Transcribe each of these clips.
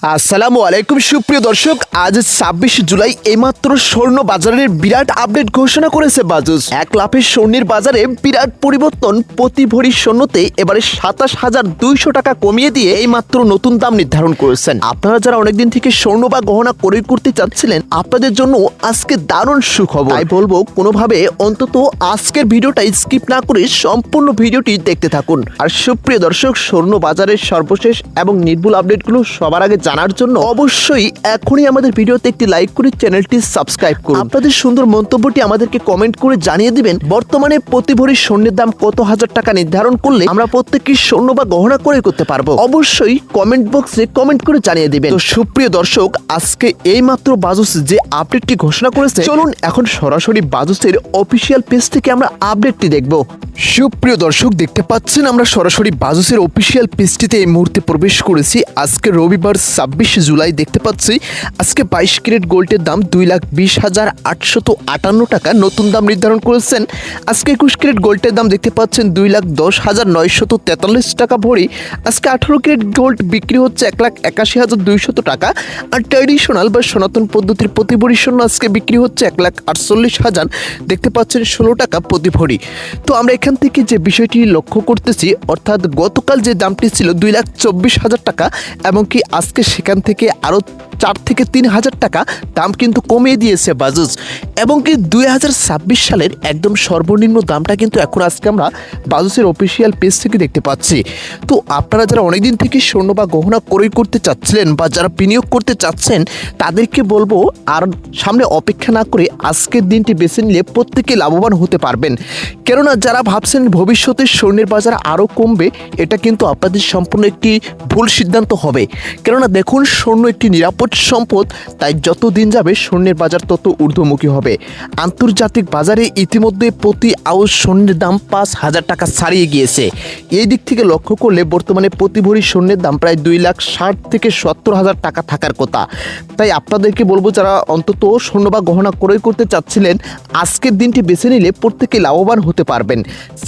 আসসালামু আলাইকুম সুপ্রিয় দর্শক, আজ ২৬ জুলাই এইমাত্র স্বর্ণ বাজারের বিরাট আপডেট ঘোষণা করেছে বাজুস। এক লাফে স্বর্ণের বাজারে বিরাট পরিবর্তন। প্রতি ভরি স্বর্ণতে এবারে ২৭,২০০ টাকা কমিয়ে দিয়ে এইমাত্র নতুন দাম নির্ধারণ করেছেন। আপনারা যারা অনেকদিন থেকে স্বর্ণ বা গহনা ক্রয় করতে চাচ্ছিলেন, আপনাদের জন্য আজকে দারুণ সুখবর। তাই বলবো কোনোভাবে অন্তত আজকের ভিডিওটা স্কিপ না করে সম্পূর্ণ ভিডিওটি দেখতে থাকুন। আর সুপ্রিয় দর্শক, স্বর্ণ বাজারের সর্বশেষ এবং নির্ভুল আপডেটগুলো সবার আগে জানার জন্য অবশ্যই এখনই আমাদের ভিডিওতে একটি লাইক করে চ্যানেলটি সাবস্ক্রাইব করুন। আপনাদের সুন্দর মন্তব্যটি আমাদেরকে কমেন্ট করে জানিয়ে দিবেন বর্তমানে প্রতি ভরি স্বর্ণের দাম কত হাজার টাকা নির্ধারণ করলে আমরা প্রত্যেকটি স্বর্ণ বা গহনা ক্রয় করতে পারবো। অবশ্যই কমেন্ট বক্সে কমেন্ট করে জানিয়ে দিবেন। তো সুপ্রিয় দর্শক, আজকে এইমাত্র বাজুস যে আপডেটটি ঘোষণা করেছে, চলুন এখন সরাসরি বাজুসের অফিসিয়াল পেজ থেকে আমরা আপডেটটি দেখব। সুপ্রিয় দর্শক, দেখতে পাচ্ছেন আমরা সরাসরি বাজুসের অফিসিয়াল পেজটিতে এই মুহূর্তে প্রবেশ করেছি। আজকে রবিবার ২৬ জুলাই দেখতে পাচ্ছি আজকে ২২ ক্যারেট গোল্ডের দাম ২,২০,৮৫৮ টাকা নতুন দাম নির্ধারণ করেছেন। আজকে ২১ ক্যারেট গোল্ডের দাম দেখতে পাচ্ছেন ২,১০,৯৪৩ টাকা ভরি। আজকে ১৮ ক্যারেট গোল্ড বিক্রি হচ্ছে ১,৮১,২০০ টাকা। আর ট্র্যাডিশনাল বা সনাতন পদ্ধতির প্রতি ভরি স্বর্ণ আজকে বিক্রি হচ্ছে ১,৪৮,০০০ দেখতে পাচ্ছেন ১৬ টাকা প্রতি ভরি। তো আমরা এখান থেকে যে বিষয়টি লক্ষ্য করতেছি, অর্থাৎ গতকাল যে দামটি ছিল ২,২৪,০০০ টাকা এবং কি আজকে সেখান থেকে আরও ৪ থেকে ৩,০০০ টাকা দাম কিন্তু কমিয়ে দিয়েছে বাজুস। এবং কি ২০২৬ সালের একদম সর্বনিম্ন দামটা কিন্তু এখন আজকে আমরা বাজুসের অফিসিয়াল পেজ থেকে দেখতে পাচ্ছি। তো আপনারা যারা অনেকদিন থেকে স্বর্ণ বা গহনা ক্রয় করতে চাচ্ছিলেন বা যারা বিনিয়োগ করতে চাচ্ছেন, তাদেরকে বলবো আর সামনে অপেক্ষা না করে আজকের দিনটি বেছে নিলে প্রত্যেকে লাভবান হতে পারবেন। কেননা যারা ভাবছেন ভবিষ্যতে স্বর্ণের বাজার আরও কমবে, এটা কিন্তু আপনাদের সম্পূর্ণ একটি ভুল সিদ্ধান্ত হবে। কেননা দেখুন, স্বর্ণ একটি নিরাপদ সম্পদ, তাই যত দিন যাবে স্বর্ণের বাজার তত ঊর্ধ্বমুখী হবে। আন্তর্জাতিক বাজারে ইতিমধ্যে প্রতি আউন্স স্বর্ণের দাম ৫,০০০ টাকা ছাড়িয়ে গিয়েছে। এই দিক থেকে লক্ষ্য করলে বর্তমানে প্রতি ভরি স্বর্ণের দাম প্রায় ২,৬০,০০০ থেকে ৭০,০০০ টাকা থাকার কথা। তাই আপনাদেরকে বলবো যারা অন্তত স্বর্ণ বা গহনা ক্রয় করতে চাচ্ছিলেন, আজকের দিনটি বেছে নিলে প্রত্যেকে লাভবান হতে পারবেন।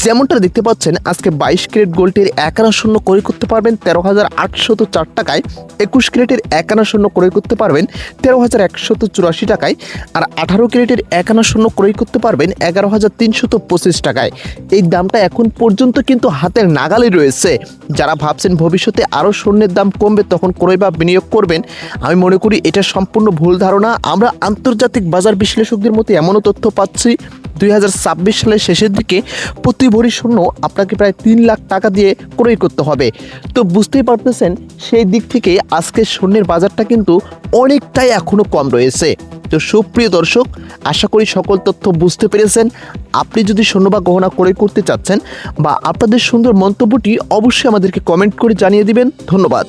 যেমনটা দেখতে পাচ্ছেন, আজকে ২২ ক্যারেট গোল্ডের ১ আনা স্বর্ণ ক্রয় করতে পারবেন ১৩,৮০৪ টাকায়। ২১ ক্যারেটের ১ আনা স্বর্ণ ক্রয় করতে পারবেন ১৩,১৮৪ টাকায়। আর ১৮ ক্যারেটের ১ আনা স্বর্ণ ক্রয় করতে পারবেন ১১,৩২৫ টাকায়। এই দামটা এখন পর্যন্ত কিন্তু হাতের নাগালে রয়েছে। যারা ভাবছেন ভবিষ্যতে আরও স্বর্ণের দাম কমবে, তখন ক্রয় বা বিনিয়োগ করবেন, আমি মনে করি এটা সম্পূর্ণ ভুল ধারণা। আমরা আন্তর্জাতিক বাজার বিশ্লেষকদের মতে এমনও তথ্য পাচ্ছি ২০২৬ সালের শেষের দিকে প্রতি ভরি স্বর্ণ আপনাকে প্রায় ৩ লাখ টাকা দিয়ে ক্রয় করতে হবে। তো বুঝতেই পারতেছেন, সেই দিক থেকে আজকে স্বর্ণের বাজারটা কিন্তু অনেকটাই এখনও কম রয়েছে। তো সুপ্রিয় দর্শক, আশা করি সকল তথ্য বুঝতে পেরেছেন। আপনি যদি স্বর্ণ বা গহনা ক্রয় করতে চাচ্ছেন বা আপনাদের সুন্দর মন্তব্যটি অবশ্যই আমাদেরকে কমেন্ট করে জানিয়ে দিবেন। ধন্যবাদ।